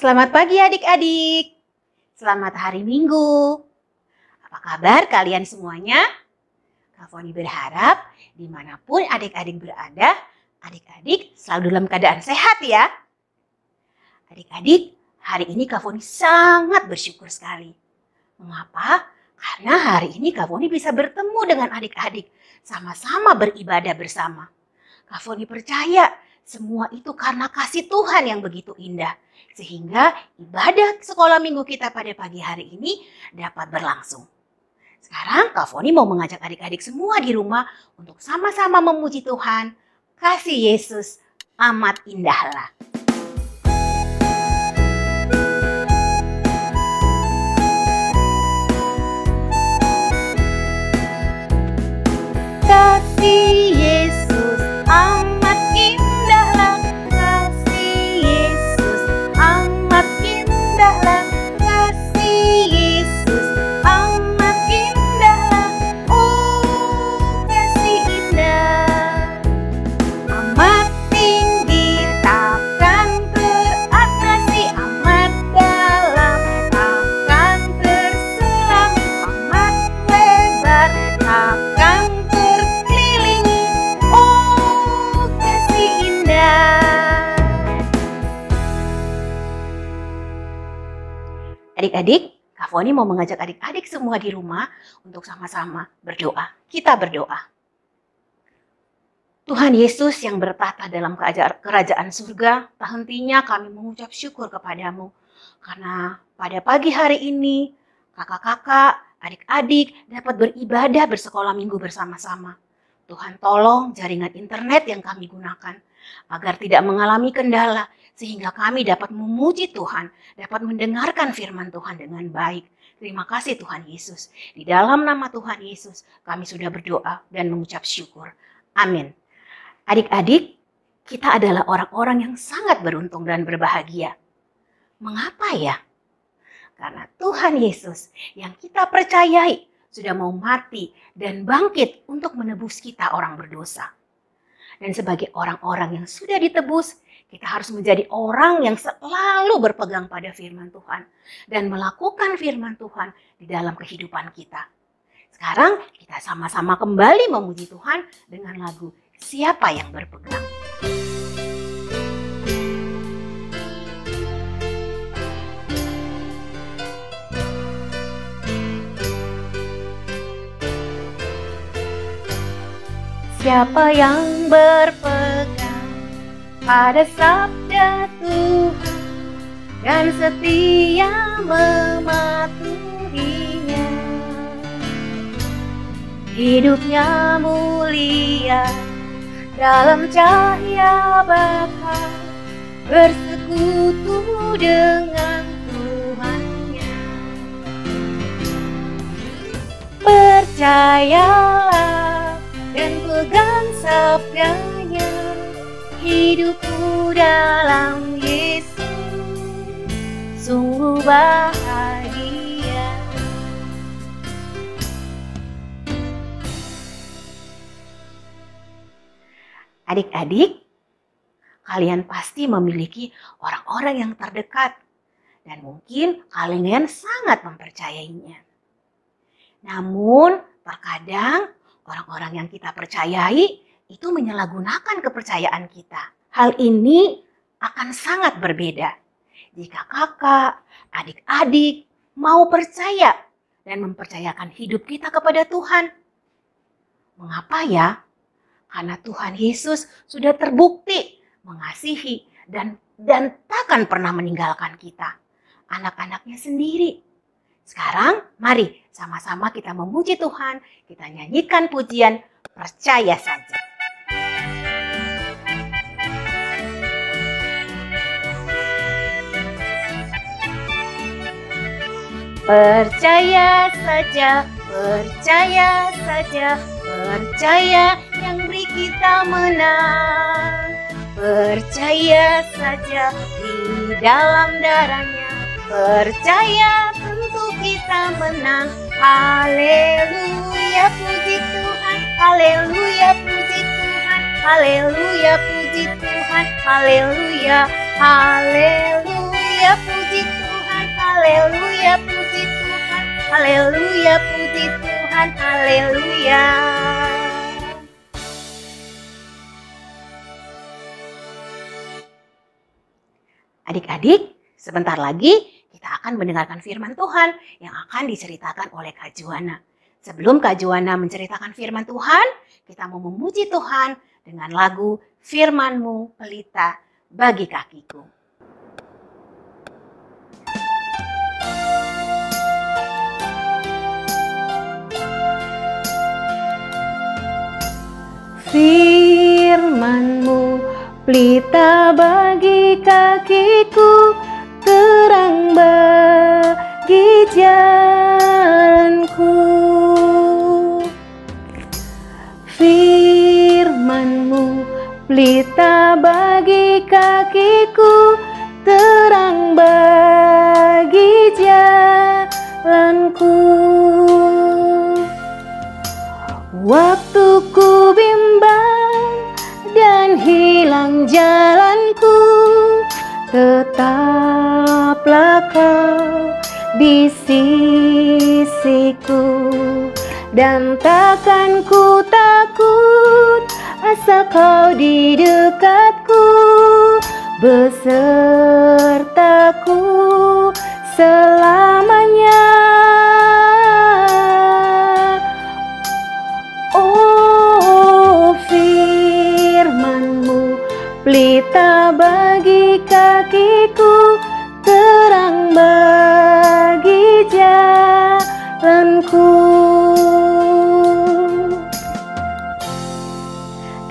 Selamat pagi adik-adik. Selamat hari Minggu. Apa kabar kalian semuanya? Kak Foni berharap dimanapun adik-adik berada, adik-adik selalu dalam keadaan sehat ya. Adik-adik, hari ini Kak Foni sangat bersyukur sekali. Mengapa? Karena hari ini Kak Foni bisa bertemu dengan adik-adik, sama-sama beribadah bersama. Kak Foni percaya semua itu karena kasih Tuhan yang begitu indah. Sehingga ibadah sekolah minggu kita pada pagi hari ini dapat berlangsung. Sekarang Kak Foni mau mengajak adik-adik semua di rumah untuk sama-sama memuji Tuhan. Kasih Yesus amat indahlah. Kasih Yesus amat indahlah, kasih Yesus amat indahlah, kasih Yesus amat indahlah, oh kasih indah. Amat tinggi takkan teratasi, amat dalam takkan terselam, amat lebar takkan adik-adik, Kak Foni mau mengajak adik-adik semua di rumah untuk sama-sama berdoa. Kita berdoa. Tuhan Yesus yang bertata dalam kerajaan surga, tak hentinya kami mengucap syukur kepadamu. Karena pada pagi hari ini, kakak-kakak, adik-adik dapat beribadah bersekolah minggu bersama-sama. Tuhan tolong jaringan internet yang kami gunakan agar tidak mengalami kendala, sehingga kami dapat memuji Tuhan, dapat mendengarkan firman Tuhan dengan baik. Terima kasih Tuhan Yesus. Di dalam nama Tuhan Yesus, kami sudah berdoa dan mengucap syukur. Amin. Adik-adik, kita adalah orang-orang yang sangat beruntung dan berbahagia. Mengapa ya? Karena Tuhan Yesus yang kita percayai sudah mau mati dan bangkit untuk menebus kita orang berdosa. Dan sebagai orang-orang yang sudah ditebus, kita harus menjadi orang yang selalu berpegang pada firman Tuhan dan melakukan firman Tuhan di dalam kehidupan kita. Sekarang kita sama-sama kembali memuji Tuhan dengan lagu Siapa yang Berpegang. Siapa yang berpegang pada sabda Tuhan dan setia mematuhinya, hidupnya mulia dalam cahaya Bapa, bersekutu dengan Tuhannya. Percayalah dan pegang sabdanya, hidupku dalam Yesus sungguh bahagia. Adik-adik, kalian pasti memiliki orang-orang yang terdekat dan mungkin kalian sangat mempercayainya. Namun terkadang orang-orang yang kita percayai itu menyalahgunakan kepercayaan kita. Hal ini akan sangat berbeda jika kakak, adik-adik mau percaya dan mempercayakan hidup kita kepada Tuhan. Mengapa ya? Karena Tuhan Yesus sudah terbukti mengasihi dan takkan pernah meninggalkan kita, anak-anaknya sendiri. Sekarang mari sama-sama kita memuji Tuhan, kita nyanyikan pujian Percaya Saja. Percaya saja, percaya saja, percaya yang beri kita menang. Percaya saja di dalam darahnya, percaya tentu kita menang. Haleluya puji Tuhan, haleluya puji Tuhan, haleluya puji Tuhan, haleluya, haleluya. haleluya, puji Tuhan, haleluya, puji Tuhan, haleluya, puji Tuhan, haleluya. Adik-adik, sebentar lagi kita akan mendengarkan firman Tuhan yang akan diceritakan oleh Kak Juwana. Sebelum Kak Juwana menceritakan firman Tuhan, kita mau memuji Tuhan dengan lagu Firman-Mu Pelita bagi kakiku. Firman-Mu pelita bagi kakiku, terang bagi jalanku. Firman-Mu pelita bagi kakiku, terang bagi jalanku. Waktu ku bimbang dan hilang jalanku, tetaplah Kau di sisiku, dan takkan ku takut asal Kau di dekatku, besertaku selamanya. Oh, firman-Mu pelita bagi kakiku, terang bagi jalanku.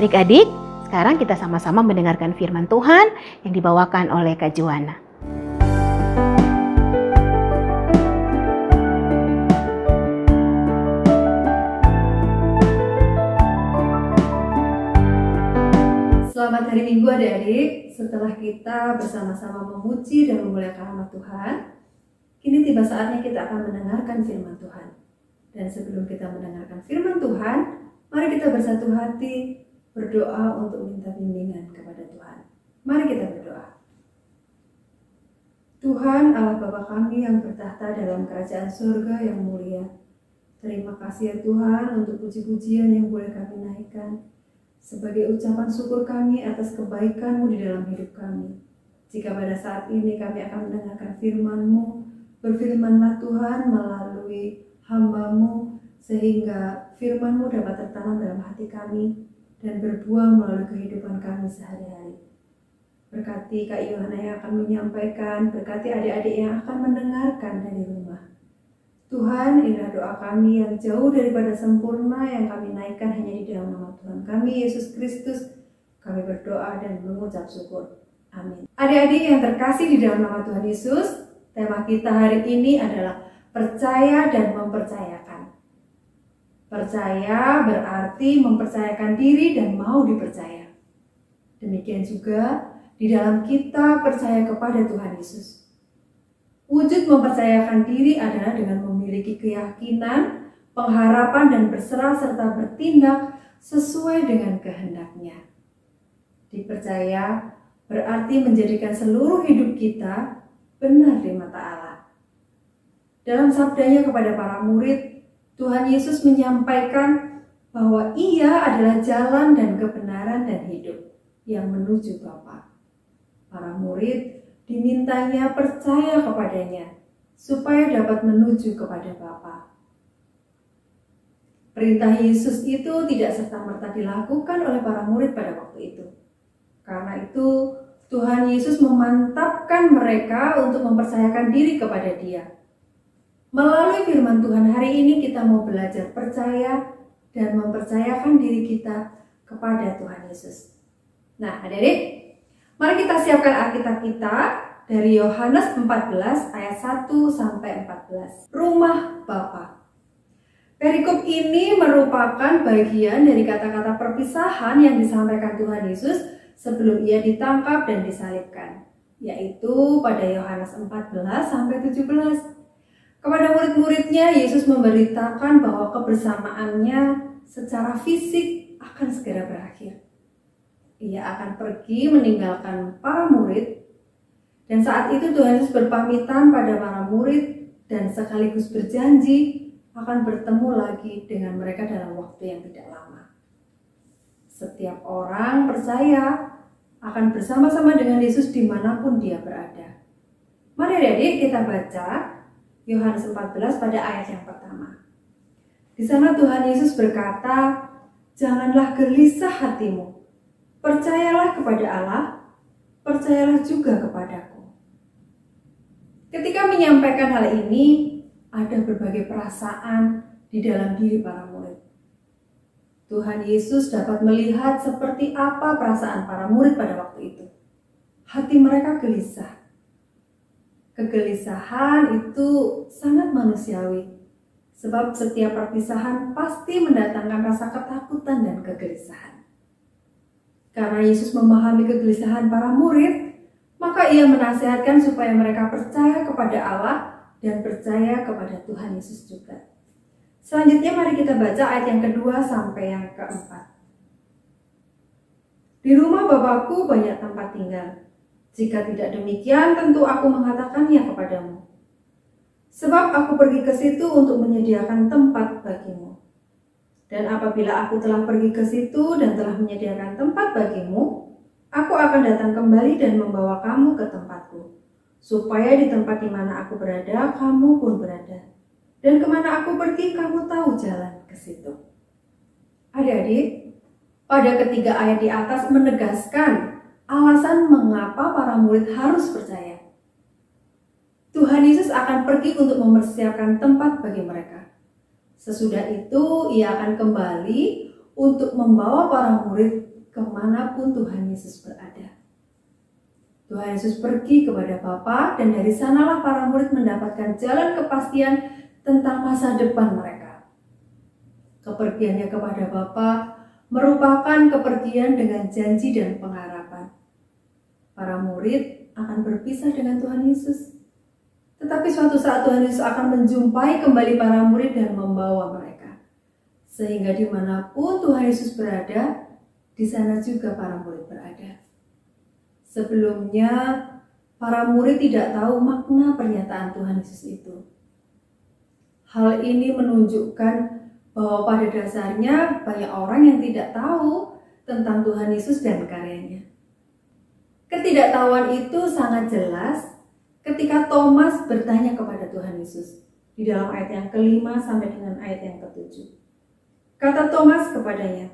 Adik-adik, sekarang kita sama-sama mendengarkan firman Tuhan yang dibawakan oleh Kak Juwana. Selamat hari Minggu adik-adik. Setelah kita bersama-sama memuji dan memuliakan nama Tuhan, kini tiba saatnya kita akan mendengarkan firman Tuhan. Dan sebelum kita mendengarkan firman Tuhan, mari kita bersatu hati berdoa untuk minta bimbingan kepada Tuhan. Mari kita berdoa. Tuhan Allah Bapa kami yang bertahta dalam kerajaan surga yang mulia, terima kasih ya Tuhan untuk puji-pujian yang boleh kami naikkan sebagai ucapan syukur kami atas kebaikan-Mu di dalam hidup kami. Jika pada saat ini kami akan mendengarkan firman-Mu, berfirmanlah Tuhan melalui hamba-Mu, sehingga firman-Mu dapat tertanam dalam hati kami dan berbuah melalui kehidupan kami sehari-hari. Berkati Kak Yohana yang akan menyampaikan, berkati adik-adik yang akan mendengarkan dari rumah. Tuhan, inilah doa kami yang jauh daripada sempurna yang kami naikkan hanya di dalam nama Tuhan kami, Yesus Kristus. Kami berdoa dan mengucap syukur. Amin. Adik-adik yang terkasih di dalam nama Tuhan Yesus, tema kita hari ini adalah percaya dan mempercayakan. Percaya berarti mempercayakan diri dan mau dipercaya. Demikian juga di dalam kita percaya kepada Tuhan Yesus. Wujud mempercayakan diri adalah dengan memiliki keyakinan, pengharapan, dan berserah serta bertindak sesuai dengan kehendak-Nya. Dipercaya berarti menjadikan seluruh hidup kita benar di mata Allah. Dalam sabdanya kepada para murid, Tuhan Yesus menyampaikan bahwa Ia adalah jalan dan kebenaran dan hidup yang menuju Bapa. Para murid dimintanya percaya kepadanya supaya dapat menuju kepada Bapa. Perintah Yesus itu tidak serta-merta dilakukan oleh para murid pada waktu itu. Karena itu Tuhan Yesus memantapkan mereka untuk mempercayakan diri kepada Dia. Melalui firman Tuhan hari ini kita mau belajar percaya dan mempercayakan diri kita kepada Tuhan Yesus. Nah, adik-adik, mari kita siapkan Alkitab kita dari Yohanes 14 ayat 1 sampai 14. Rumah Bapa. Perikop ini merupakan bagian dari kata-kata perpisahan yang disampaikan Tuhan Yesus sebelum Ia ditangkap dan disalibkan, yaitu pada Yohanes 14 sampai 17. Kepada murid-muridnya, Yesus memberitakan bahwa kebersamaannya secara fisik akan segera berakhir. Ia akan pergi meninggalkan para murid Dan saat itu Tuhan Yesus berpamitan pada para murid dan sekaligus berjanji akan bertemu lagi dengan mereka dalam waktu yang tidak lama. Setiap orang percaya akan bersama-sama dengan Yesus dimanapun dia berada. Mari adik-adik kita baca Yohanes 14 pada ayat yang pertama. Di sana Tuhan Yesus berkata, "Janganlah gelisah hatimu. Percayalah kepada Allah, percayalah juga kepadaku." Ketika menyampaikan hal ini, ada berbagai perasaan di dalam diri para murid. Tuhan Yesus dapat melihat seperti apa perasaan para murid pada waktu itu. Hati mereka gelisah. Kegelisahan itu sangat manusiawi, sebab setiap perpisahan pasti mendatangkan rasa ketakutan dan kegelisahan. Karena Yesus memahami kegelisahan para murid, maka ia menasihatkan supaya mereka percaya kepada Allah dan percaya kepada Tuhan Yesus juga. Selanjutnya mari kita baca ayat yang kedua sampai yang keempat. Di rumah Bapakku banyak tempat tinggal. Jika tidak demikian, tentu aku mengatakannya kepadamu. Sebab aku pergi ke situ untuk menyediakan tempat bagimu. Dan apabila aku telah pergi ke situ dan telah menyediakan tempat bagimu, aku akan datang kembali dan membawa kamu ke tempatku, supaya di tempat di mana aku berada, kamu pun berada. Dan kemana aku pergi, kamu tahu jalan ke situ. Adik-adik, pada ketiga ayat di atas menegaskan alasan mengapa para murid harus percaya. Tuhan Yesus akan pergi untuk mempersiapkan tempat bagi mereka. Sesudah itu, ia akan kembali untuk membawa para murid kemanapun Tuhan Yesus berada. Tuhan Yesus pergi kepada Bapa dan dari sanalah para murid mendapatkan jalan kepastian tentang masa depan mereka. Kepergiannya kepada Bapa merupakan kepergian dengan janji dan pengharapan. Para murid akan berpisah dengan Tuhan Yesus. Tetapi suatu saat Tuhan Yesus akan menjumpai kembali para murid dan membawa mereka. Sehingga dimanapun Tuhan Yesus berada, di sana juga para murid berada. Sebelumnya, para murid tidak tahu makna pernyataan Tuhan Yesus itu. Hal ini menunjukkan bahwa pada dasarnya banyak orang yang tidak tahu tentang Tuhan Yesus dan karyanya. Ketidaktahuan itu sangat jelas ketika Thomas bertanya kepada Tuhan Yesus di dalam ayat yang kelima sampai dengan ayat yang ketujuh. Kata Thomas kepadanya,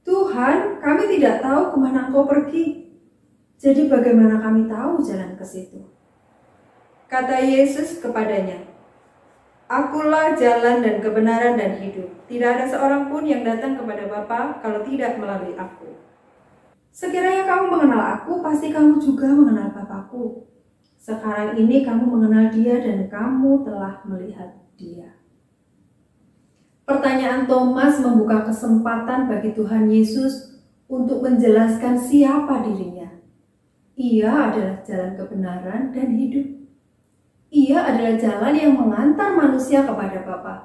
"Tuhan, kami tidak tahu kemana Engkau pergi. Jadi bagaimana kami tahu jalan ke situ?" Kata Yesus kepadanya, "Akulah jalan dan kebenaran dan hidup. Tidak ada seorang pun yang datang kepada Bapa kalau tidak melalui aku. Sekiranya kamu mengenal aku, pasti kamu juga mengenal Bapakku. Sekarang ini kamu mengenal Dia dan kamu telah melihat Dia." Pertanyaan Thomas membuka kesempatan bagi Tuhan Yesus untuk menjelaskan siapa dirinya. Ia adalah jalan kebenaran dan hidup. Ia adalah jalan yang mengantar manusia kepada Bapa.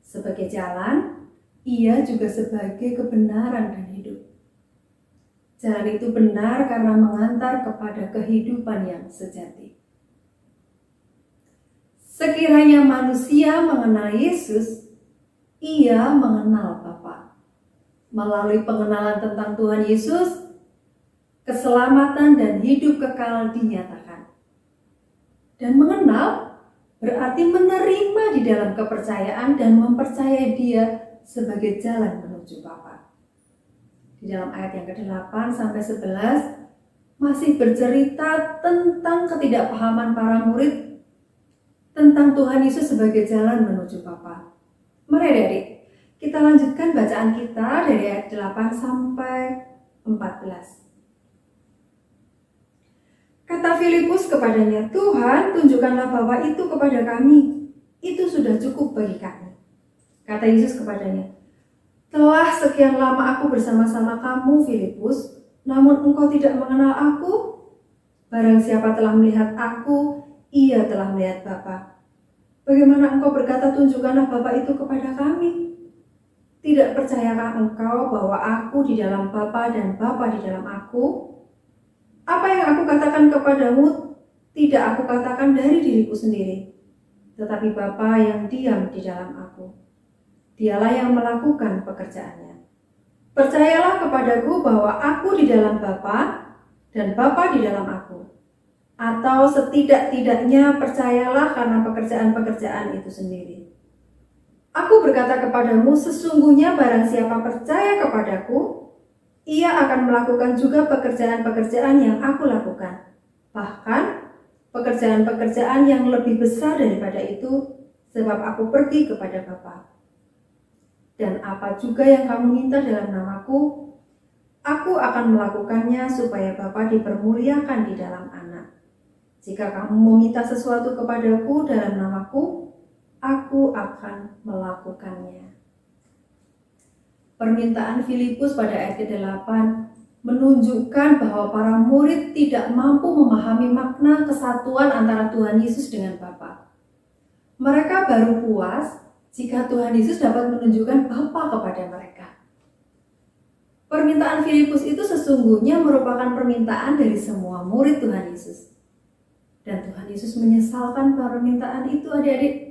Sebagai jalan, ia juga sebagai kebenaran dan hidup. Jalan itu benar karena mengantar kepada kehidupan yang sejati. Sekiranya manusia mengenal Yesus, ia mengenal Bapa. Melalui pengenalan tentang Tuhan Yesus, keselamatan dan hidup kekal dinyatakan. Dan mengenal berarti menerima di dalam kepercayaan dan mempercayai Dia sebagai jalan menuju Bapa. Di dalam ayat yang ke-8 sampai 11 masih bercerita tentang ketidakpahaman para murid tentang Tuhan Yesus sebagai jalan menuju Bapa. Mari adik-adik, kita lanjutkan bacaan kita dari ayat 8 sampai 14. Kata Filipus kepadanya, "Tuhan, tunjukkanlah Bapa itu kepada kami. Itu sudah cukup bagi kami." Kata Yesus kepadanya, "Telah sekian lama aku bersama-sama kamu, Filipus, namun engkau tidak mengenal aku? Barang siapa telah melihat aku, ia telah melihat Bapa. Bagaimana engkau berkata, tunjukkanlah Bapa itu kepada kami? Tidak percayakah engkau bahwa aku di dalam Bapa dan Bapa di dalam aku? Apa yang aku katakan kepadamu, tidak aku katakan dari diriku sendiri, tetapi Bapa yang diam di dalam aku. Dialah yang melakukan pekerjaannya. Percayalah kepadaku bahwa aku di dalam Bapa dan Bapa di dalam aku. Atau setidak-tidaknya percayalah karena pekerjaan-pekerjaan itu sendiri. Aku berkata kepadamu, sesungguhnya barang siapa percaya kepadaku, ia akan melakukan juga pekerjaan-pekerjaan yang aku lakukan. Bahkan pekerjaan-pekerjaan yang lebih besar daripada itu, sebab aku pergi kepada Bapa. Dan apa juga yang kamu minta dalam namaku, aku akan melakukannya supaya Bapa dipermuliakan di dalam Anak. Jika kamu meminta sesuatu kepadaku dalam namaku, aku akan melakukannya. Permintaan Filipus pada ayat ke-8 menunjukkan bahwa para murid tidak mampu memahami makna kesatuan antara Tuhan Yesus dengan Bapa. Mereka baru puas jika Tuhan Yesus dapat menunjukkan Bapa kepada mereka. Permintaan Filipus itu sesungguhnya merupakan permintaan dari semua murid Tuhan Yesus. Dan Tuhan Yesus menyesalkan permintaan itu, adik-adik.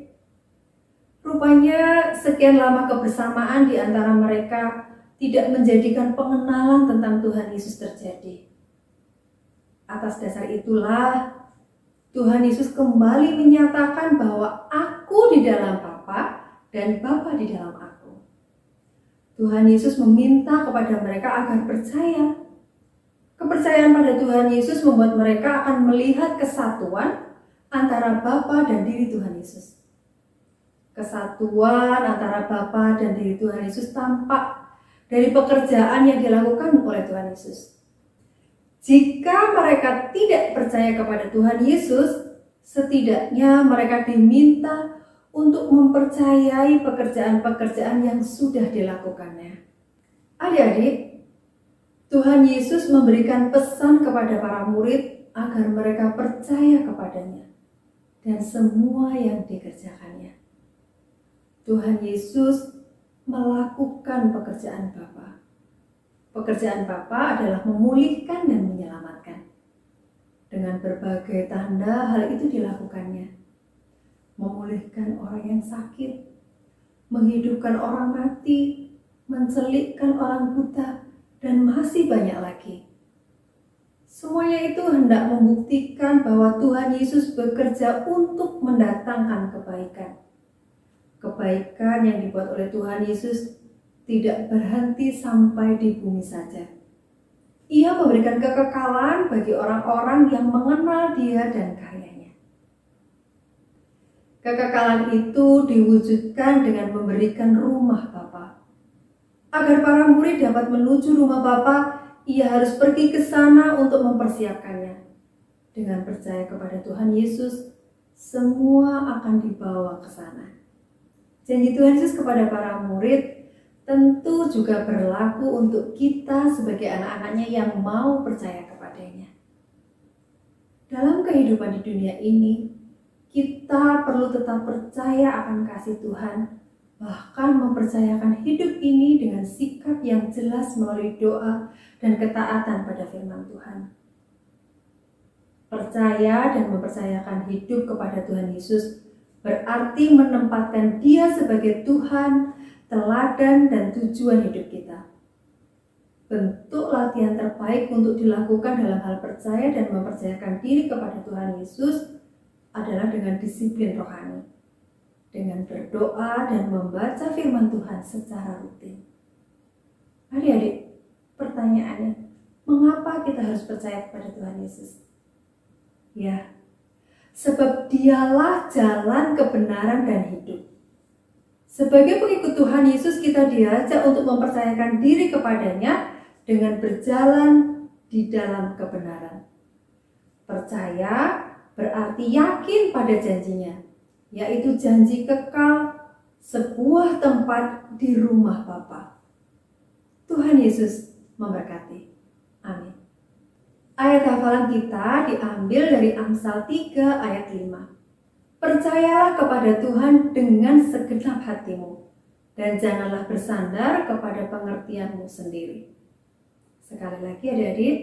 Rupanya sekian lama kebersamaan di antara mereka tidak menjadikan pengenalan tentang Tuhan Yesus terjadi. Atas dasar itulah Tuhan Yesus kembali menyatakan bahwa aku di dalam Bapa dan Bapa di dalam aku. Tuhan Yesus meminta kepada mereka agar percaya. Kepercayaan pada Tuhan Yesus membuat mereka akan melihat kesatuan antara Bapa dan diri Tuhan Yesus. Kesatuan antara Bapa dan diri Tuhan Yesus tampak dari pekerjaan yang dilakukan oleh Tuhan Yesus. Jika mereka tidak percaya kepada Tuhan Yesus, setidaknya mereka diminta untuk mempercayai pekerjaan-pekerjaan yang sudah dilakukannya. Adik-adik, Tuhan Yesus memberikan pesan kepada para murid agar mereka percaya kepadanya dan semua yang dikerjakannya. Tuhan Yesus melakukan pekerjaan Bapa. Pekerjaan Bapa adalah memulihkan dan menyelamatkan. Dengan berbagai tanda hal itu dilakukannya. Memulihkan orang yang sakit, menghidupkan orang mati, mencelikkan orang buta, dan masih banyak lagi. Semuanya itu hendak membuktikan bahwa Tuhan Yesus bekerja untuk mendatangkan kebaikan. Kebaikan yang dibuat oleh Tuhan Yesus tidak berhenti sampai di bumi saja. Ia memberikan kekekalan bagi orang-orang yang mengenal Dia dan karyanya. Kekekalan itu diwujudkan dengan memberikan rumah Bapa. Agar para murid dapat menuju rumah Bapa, ia harus pergi ke sana untuk mempersiapkannya. Dengan percaya kepada Tuhan Yesus, semua akan dibawa ke sana. Janji Tuhan Yesus kepada para murid tentu juga berlaku untuk kita sebagai anak-anaknya yang mau percaya kepadanya. Dalam kehidupan di dunia ini, kita perlu tetap percaya akan kasih Tuhan, bahkan mempercayakan hidup ini dengan sikap yang jelas melalui doa dan ketaatan pada firman Tuhan. Percaya dan mempercayakan hidup kepada Tuhan Yesus berarti menempatkan Dia sebagai Tuhan, teladan, dan tujuan hidup kita. Bentuk latihan terbaik untuk dilakukan dalam hal percaya dan mempercayakan diri kepada Tuhan Yesus adalah dengan disiplin rohani, dengan berdoa dan membaca firman Tuhan secara rutin. Adik-adik, pertanyaannya, mengapa kita harus percaya kepada Tuhan Yesus? Ya, sebab Dialah jalan kebenaran dan hidup. Sebagai pengikut Tuhan Yesus, kita diajak untuk mempercayakan diri kepadanya dengan berjalan di dalam kebenaran. Percaya berarti yakin pada janjinya, yaitu janji kekal, sebuah tempat di rumah Bapa. Tuhan Yesus memberkati. Amin. Ayat hafalan kita diambil dari Amsal 3 ayat 5. Percayalah kepada Tuhan dengan segenap hatimu, dan janganlah bersandar kepada pengertianmu sendiri. Sekali lagi adik-adik,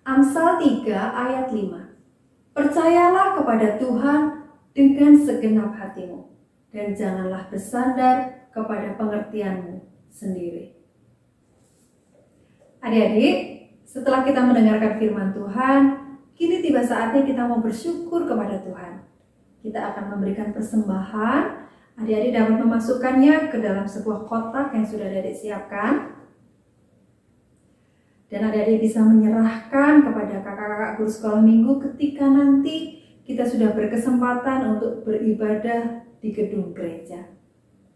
Amsal 3 ayat 5. Percayalah kepada Tuhan dengan segenap hatimu, dan janganlah bersandar kepada pengertianmu sendiri. Adik-adik, setelah kita mendengarkan firman Tuhan, kini tiba saatnya kita mau bersyukur kepada Tuhan. Kita akan memberikan persembahan. Adik-adik dapat memasukkannya ke dalam sebuah kotak yang sudah adik siapkan. Dan adik-adik bisa menyerahkan kepada kakak-kakak guru sekolah minggu ketika nanti kita sudah berkesempatan untuk beribadah di gedung gereja.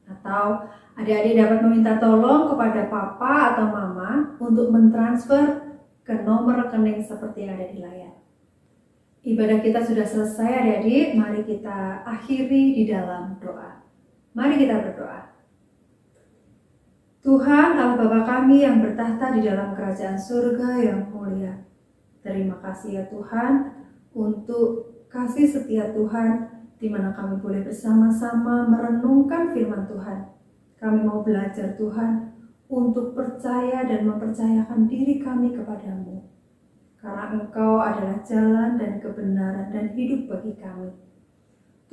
Atau adik-adik dapat meminta tolong kepada papa atau mama untuk mentransfer ke nomor rekening seperti yang ada di layar. Ibadah kita sudah selesai adik-adik, mari kita akhiri di dalam doa. Mari kita berdoa. Tuhan Allah Bapa kami yang bertahta di dalam kerajaan surga yang mulia. Terima kasih ya Tuhan untuk kasih setia Tuhan di mana kami boleh bersama-sama merenungkan firman Tuhan. Kami mau belajar Tuhan untuk percaya dan mempercayakan diri kami kepadamu. Karena Engkau adalah jalan dan kebenaran dan hidup bagi kami.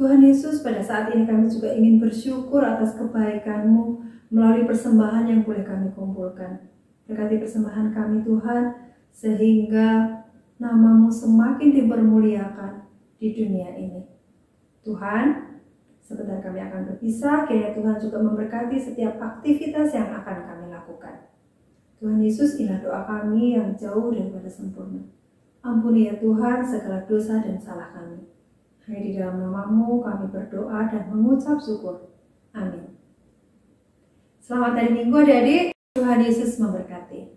Tuhan Yesus, pada saat ini kami juga ingin bersyukur atas kebaikan-Mu melalui persembahan yang boleh kami kumpulkan. Berkati persembahan kami Tuhan, sehingga nama-Mu semakin dipermuliakan di dunia ini. Tuhan, sebentar kami akan berpisah, kiranya Tuhan juga memberkati setiap aktivitas yang akan kami lakukan. Tuhan Yesus, inilah doa kami yang jauh daripada sempurna. Ampuni ya Tuhan segala dosa dan salah kami. Hanya di dalam nama-Mu kami berdoa dan mengucap syukur. Amin. Selamat hari Minggu adik-adik. Tuhan Yesus memberkati.